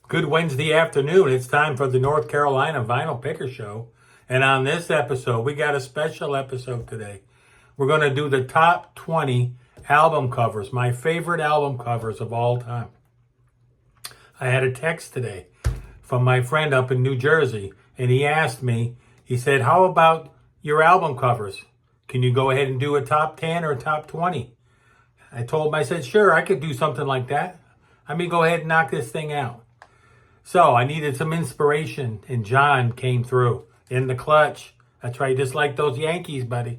Good Wednesday afternoon. It's time for the North Carolina Vinyl Picker Show. And on this episode, we got a special episode today. We're going to do the top 20 album covers, my favorite album covers of all time. I had a text today from my friend up in New Jersey, and he asked me, he said, how about your album covers? Can you go ahead and do a top 10 or a top 20? I told him, I said, sure, I could do something like that. I mean, go ahead and knock this thing out. So I needed some inspiration, and John came through in the clutch. That's right, just like those Yankees, buddy.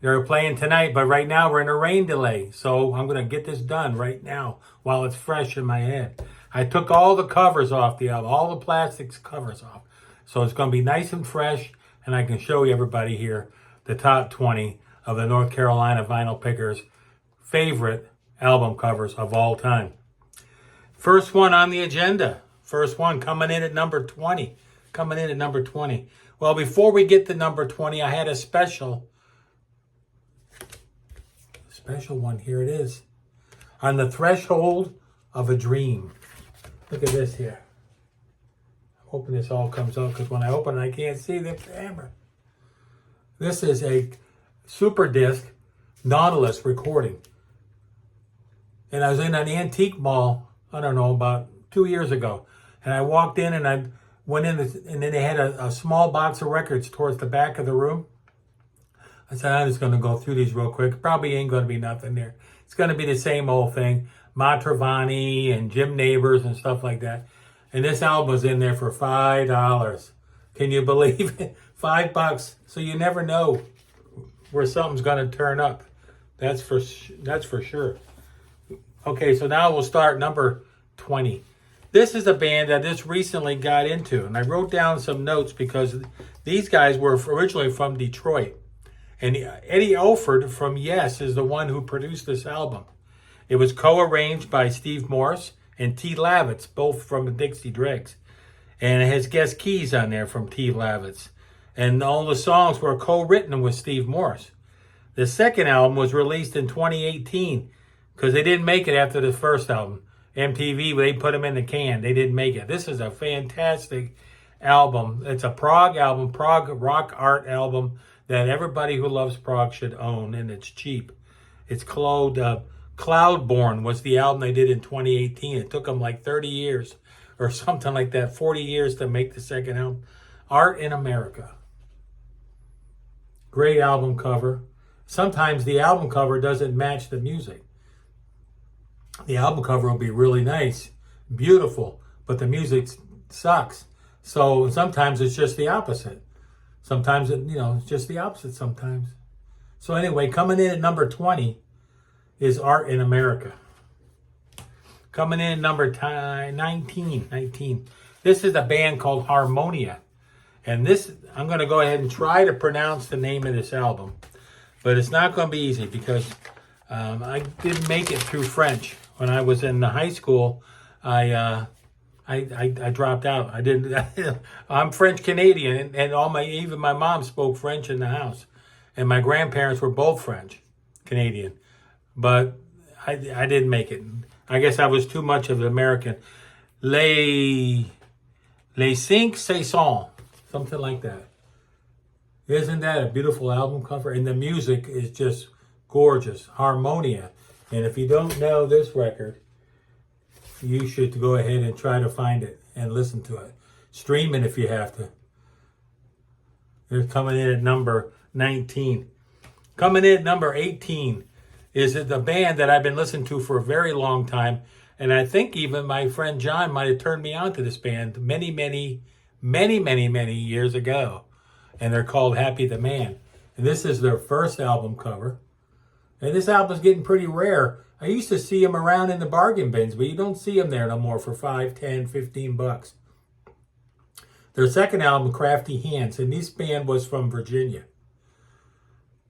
They're playing tonight, but right now we're in a rain delay. So I'm going to get this done right now while it's fresh in my head. I took all the covers off the album, all the plastics covers off. So it's going to be nice and fresh, and I can show you everybody here the top 20 of the North Carolina Vinyl Pickers' favorite album covers of all time. First one on the agenda. First one coming in at number 20. Coming in at number 20. Well, before we get to number 20, I had a special one. Here it is. On the Threshold of a Dream. Look at this here. I'm hoping this all comes out because when I open it, I can't see the camera. This is a Super Disc Nautilus recording. And I was in an antique mall, I don't know, about 2 years ago. And I walked in and I went in, and then they had a small box of records towards the back of the room. I said, I'm just going to go through these real quick. Probably ain't going to be nothing there. It's going to be the same old thing. Matravani and Jim Neighbors and stuff like that. And this album was in there for $5. Can you believe it? $5. So you never know where something's going to turn up. That's for sure. Okay, so now we'll start number 20. This is a band that I just recently got into, and I wrote down some notes because these guys were originally from Detroit. And Eddie Elford from Yes is the one who produced this album. It was co-arranged by Steve Morse and T. Lavitz, both from the Dixie Dregs. And it has guest keys on there from T. Lavitz. And all the songs were co-written with Steve Morse. The second album was released in 2018 because they didn't make it after the first album. MTV, they put them in the can. They didn't make it. This is a fantastic album. It's a prog album, prog rock art album that everybody who loves prog should own, and it's cheap. It's called Cloudborne was the album they did in 2018. It took them like 30 years or something like that, 40 years to make the second album. Art in America. Great album cover. Sometimes the album cover doesn't match the music. The album cover will be really nice, beautiful, but the music sucks. So sometimes it's just the opposite. Sometimes it's just the opposite sometimes. So anyway, coming in at number 20 is Art in America. Coming in at number 19. This is a band called Harmonia. And this, I'm going to go ahead and try to pronounce the name of this album. But it's not going to be easy because I didn't make it through French. When I was in high school, I dropped out. I didn't. I'm French Canadian, and even my mom spoke French in the house, and my grandparents were both French Canadian, but I didn't make it. I guess I was too much of an American. Les Cinq Saisons, something like that. Isn't that a beautiful album cover? And the music is just gorgeous. Harmonia. And if you don't know this record, you should go ahead and try to find it and listen to it. Stream it if you have to. They're coming in at number 19. Coming in at number 18 is the band that I've been listening to for a very long time. And I think even my friend John might have turned me on to this band many years ago. And they're called Happy the Man. And this is their first album cover. And this album's getting pretty rare. I used to see them around in the bargain bins, but you don't see them there no more for $5, $10, $15. Their second album, Crafty Hands, and this band was from Virginia.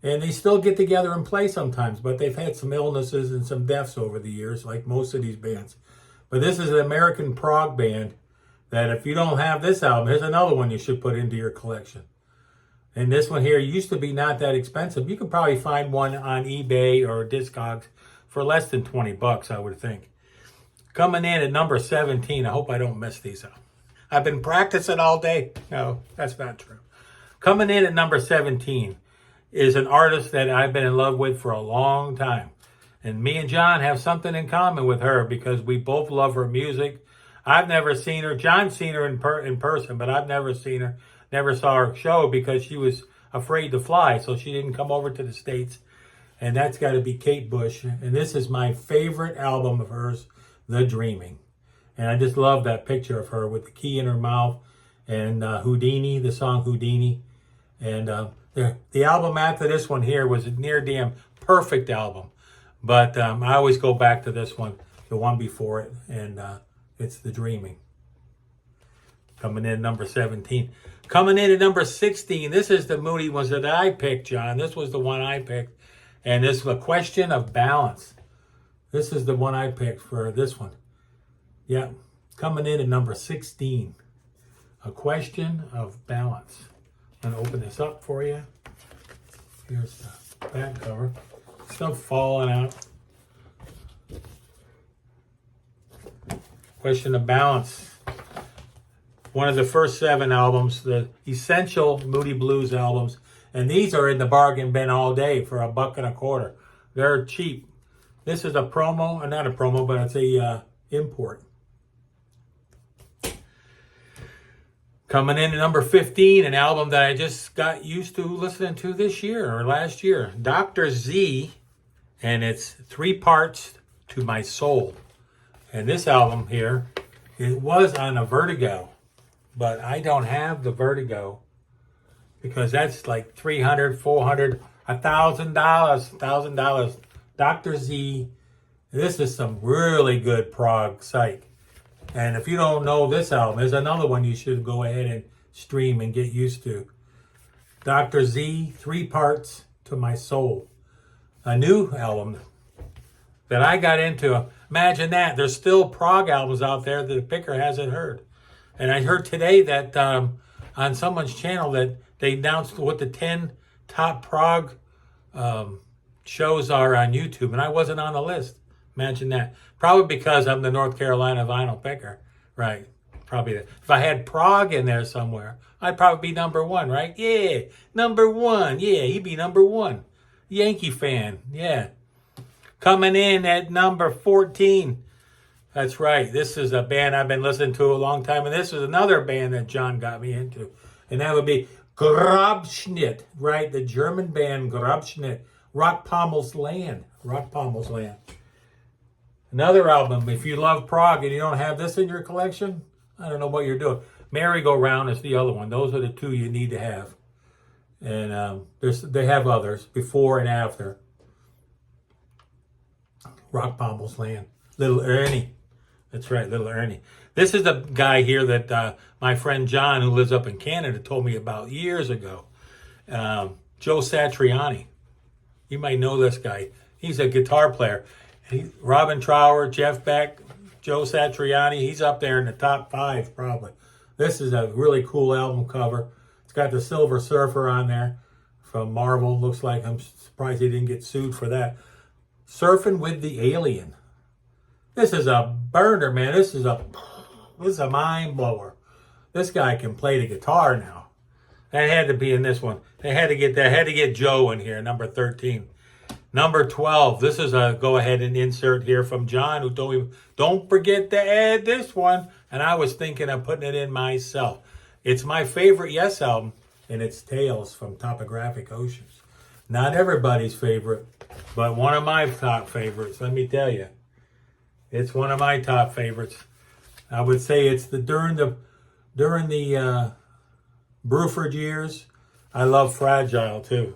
And they still get together and play sometimes, but they've had some illnesses and some deaths over the years, like most of these bands. But this is an American prog band that if you don't have this album, here's another one you should put into your collection. And this one here used to be not that expensive. You could probably find one on eBay or Discogs for less than $20, I would think. Coming in at number 17. I hope I don't mess these up. I've been practicing all day. No, that's not true. Coming in at number 17 is an artist that I've been in love with for a long time. And me and John have something in common with her because we both love her music. I've never seen her. John's seen her in person, but I've never seen her. Never saw her show because she was afraid to fly, so she didn't come over to the States. And that's got to be Kate Bush. And this is my favorite album of hers, The Dreaming. And I just love that picture of her with the key in her mouth and Houdini, the song Houdini. And the album after this one here was a near damn perfect album. But I always go back to this one, the one before it, and it's The Dreaming. Coming in number 17. Coming in at number 16, this is the moody ones that I picked, John. This was the one I picked. And this is A Question of Balance. This is the one I picked for this one. Yeah, coming in at number 16. A Question of Balance. I'm going to open this up for you. Here's the back cover. Stuff falling out. Question of Balance. One of the first 7 albums, the essential Moody Blues albums. And these are in the bargain bin all day for $1.25. They're cheap. This is a promo, not a promo, but it's a import. Coming in at number 15, an album that I just got used to listening to this year or last year. Dr. Z, and it's 3 parts to my soul. And this album here, it was on a Vertigo, but I don't have the Vertigo because that's like $300, $400, $1,000. Dr. Z, this is some really good prog psych. And if you don't know this album, there's another one you should go ahead and stream and get used to. Dr. Z, 3 parts to my soul. A new album that I got into. Imagine that. There's still prog albums out there that the picker hasn't heard. And I heard today that on someone's channel that they announced what the 10 top prog shows are on YouTube. And I wasn't on the list. Imagine that. Probably because I'm the North Carolina vinyl picker. Right. Probably that. If I had prog in there somewhere, I'd probably be number 1, right? Yeah. Number 1. Yeah, he'd be number 1. Yankee fan. Yeah. Coming in at number 14. That's right. This is a band I've been listening to a long time. And this is another band that John got me into. And that would be Grabschnitt. Right. The German band Grabschnitt. Rock Pommel's Land. Rock Pommel's Land. Another album, if you love prog and you don't have this in your collection, I don't know what you're doing. Merry-Go-Round is the other one. Those are the 2 you need to have. And they have others, before and after. Rock Pommel's Land. Little Ernie. That's right, Little Ernie. This is the guy here that my friend John, who lives up in Canada, told me about years ago. Joe Satriani. You might know this guy. He's a guitar player. Robin Trower, Jeff Beck, Joe Satriani, he's up there in the top 5 probably. This is a really cool album cover. It's got the Silver Surfer on there from Marvel. Looks like, I'm surprised he didn't get sued for that. Surfing with the Alien. This is a burner, man. This is a mind blower. This guy can play the guitar now. That had to be in this one. They had to get Joe in here, number 13. Number 12, this is a go ahead and insert here from John, who don't forget to add this one. And I was thinking of putting it in myself. It's my favorite Yes album, and it's Tales from Topographic Oceans. Not everybody's favorite, but one of my top favorites, let me tell you. It's one of my top favorites. I would say it's during the Bruford years. I love Fragile too.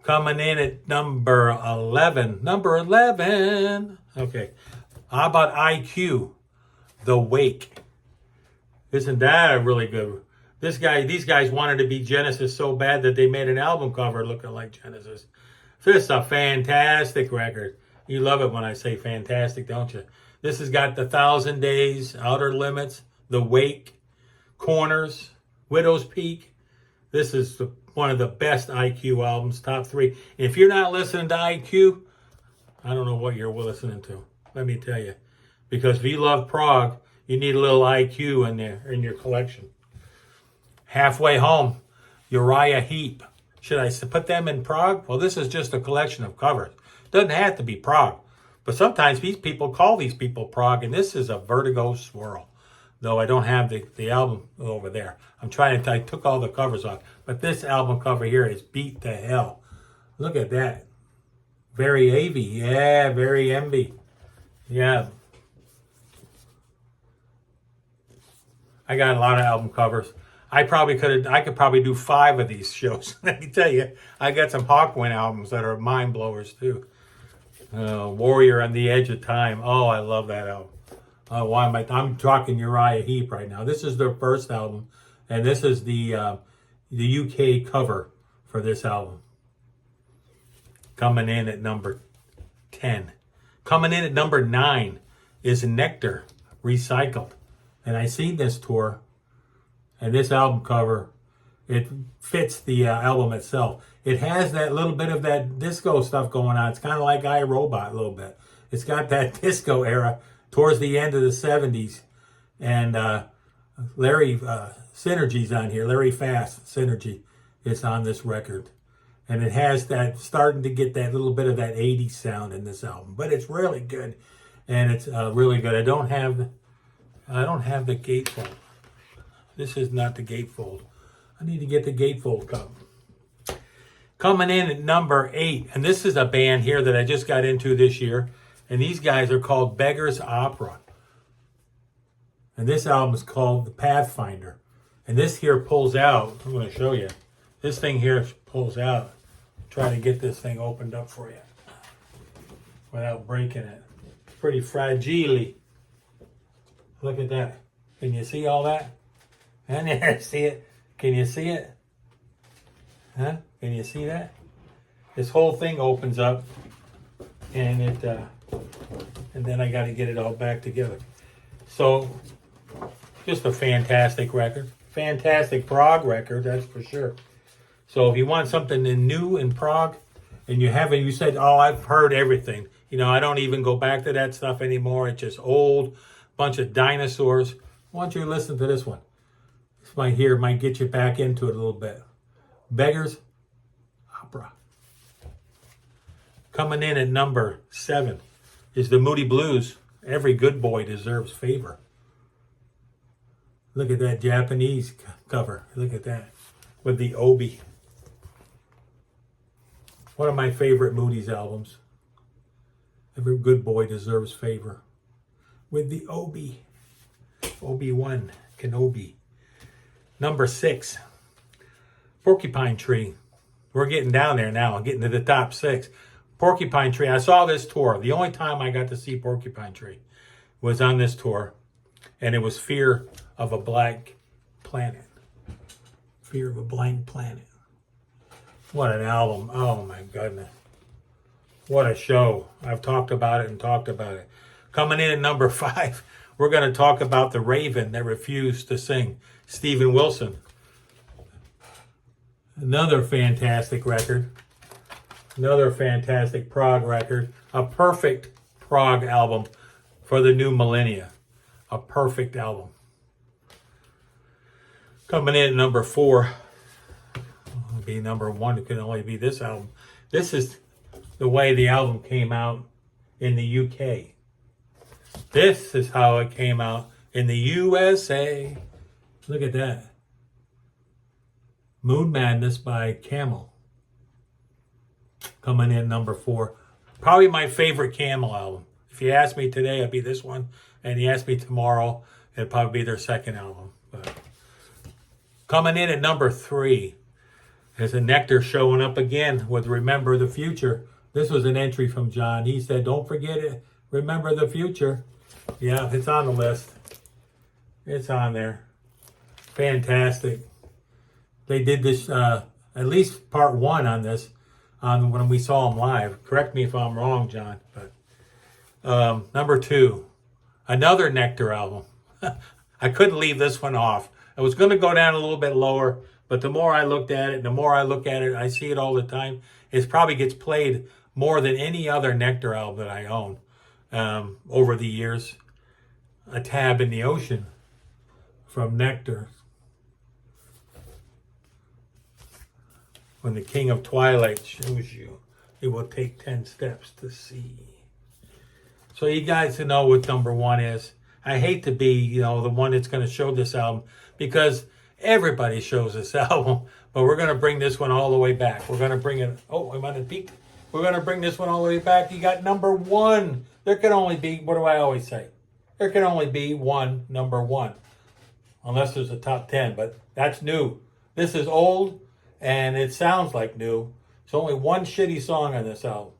Coming in at number 11. Number 11. Okay. How about IQ? The Wake. Isn't that a really good? These guys wanted to be Genesis so bad that they made an album cover looking like Genesis. This is a fantastic record. You love it when I say fantastic, don't you? This has got the 1,000 Days, Outer Limits, The Wake, Corners, Widow's Peak. This is one of the best IQ albums, top 3. If you're not listening to IQ, I don't know what you're listening to. Let me tell you. Because if you love prog, you need a little IQ in there in your collection. Halfway home, Uriah Heep. Should I put them in prog? Well, this is just a collection of covers. Doesn't have to be prog. But sometimes these people call these people prog, and this is a Vertigo swirl. Though I don't have the album over there. I took all the covers off. But this album cover here is beat to hell. Look at that. Very AV. Yeah, very MV. Yeah. I got a lot of album covers. I could probably do 5 of these shows. Let me tell you, I got some Hawkwind albums that are mind blowers too. Warrior on the Edge of Time. Oh, I love that album. I'm talking Uriah Heep right now. This is their first album, and this is the UK cover for this album. Coming in at number 10. Coming in at number 9 is Nectar Recycled. And I seen this tour, and this album cover, it fits the album itself. It has that little bit of that disco stuff going on. It's kind of like iRobot a little bit. It's got that disco era towards the end of the 70s. And Larry Synergy's on here. Larry Fast Synergy is on this record. And it has that, starting to get that little bit of that 80s sound in this album. But it's really good. And it's really good. I don't have the gatefold. This is not the gatefold. I need to get the gatefold coming. Coming in at number 8. And this is a band here that I just got into this year. And these guys are called Beggars Opera. And this album is called The Pathfinder. And this here pulls out. I'm going to show you. This thing here pulls out. Try to get this thing opened up for you without breaking it. It's pretty fragile. Look at that. Can you see all that? And there, see it? Can you see it? Huh? Can you see that? This whole thing opens up, and and then I got to get it all back together. So, just a fantastic record. Fantastic prog record, that's for sure. So if you want something new in prog, and you said, oh, I've heard everything. You know, I don't even go back to that stuff anymore. It's just old, bunch of dinosaurs. Why don't you listen to this one? This might get you back into it a little bit. Beggars Opera. Coming in at number 7 is the Moody Blues. Every good boy deserves favor. Look at that Japanese cover. Look at that. With the obi. One of my favorite Moody's albums. Every good boy deserves favor. With the obi. Obi-Wan Kenobi. Number 6. Porcupine Tree. We're getting down there now. Getting to the top 6. Porcupine Tree. I saw this tour. The only time I got to see Porcupine Tree was on this tour. And it was Fear of a Blank Planet. Fear of a Blank Planet. What an album. Oh my goodness. What a show. I've talked about it and talked about it. Coming in at number 5, we're going to talk about the Raven that refused to sing. Steven Wilson. Another fantastic record. Another fantastic prog record. A perfect prog album for the new millennia. A perfect album. Coming in at number 4. It'll be number 1. It can only be this album. This is the way the album came out in the UK. This is how it came out in the USA. Look at that. Moon Madness by Camel. Coming in number 4. Probably my favorite Camel album. If you ask me today, it'd be this one. And you ask me tomorrow, it'd probably be their second album. But coming in at number 3 is a Nectar showing up again with Remember the Future. This was an entry from John. He said, don't forget it. Remember the Future. Yeah, it's on the list. It's on there. Fantastic. They did this, at least part 1 on this, when we saw them live. Correct me if I'm wrong, John. But number 2, another Nectar album. I couldn't leave this one off. I was going to go down a little bit lower, but the more I looked at it, I see it all the time. It probably gets played more than any other Nectar album that I own over the years. a tab in the ocean from Nectar. When the King of Twilight shows you, it will take 10 steps to see. So you guys know what number one is. I hate to be, the one that's going to show this album because everybody shows this album, but we're going to bring this one all the way back. We're going to bring it, I'm on a peak. We're going to bring this one all the way back. You got number one. There can only be, what do I always say? There can only be one number one, unless there's a top 10, but that's new. This is old, and it sounds like new. There's only one shitty song on this album.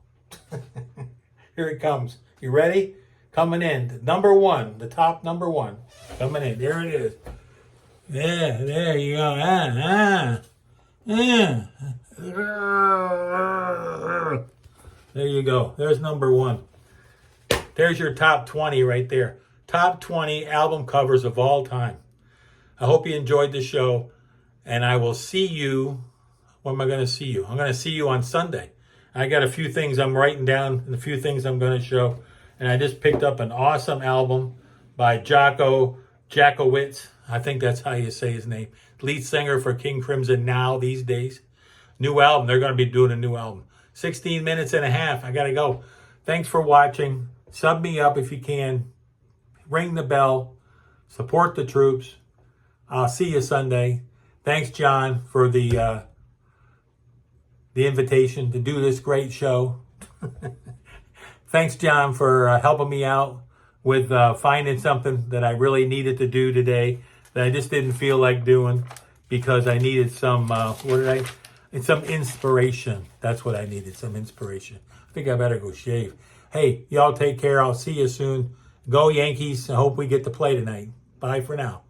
Here it comes. You ready? Coming in. Number one. The top number one. Coming in. There it is. There you go. There you go. There's number one. There's your top 20 right there. Top 20 album covers of all time. I hope you enjoyed the show. And I will see you. When am I going to see you? I'm going to see you on Sunday. I got a few things I'm writing down and a few things I'm going to show. And I just picked up an awesome album by Jakowitz. I think that's how you say his name. Lead singer for King Crimson now these days. New album. They're going to be doing a new album. 16 minutes and a half. I got to go. Thanks for watching. Sub me up if you can. Ring the bell. Support the troops. I'll see you Sunday. Thanks, John, for the invitation to do this great show. Thanks, John, for helping me out with finding something that I really needed to do today that I just didn't feel like doing because I needed some, some inspiration. That's what I needed, some inspiration. I think I better go shave. Hey, y'all take care. I'll see you soon. Go Yankees. I hope we get to play tonight. Bye for now.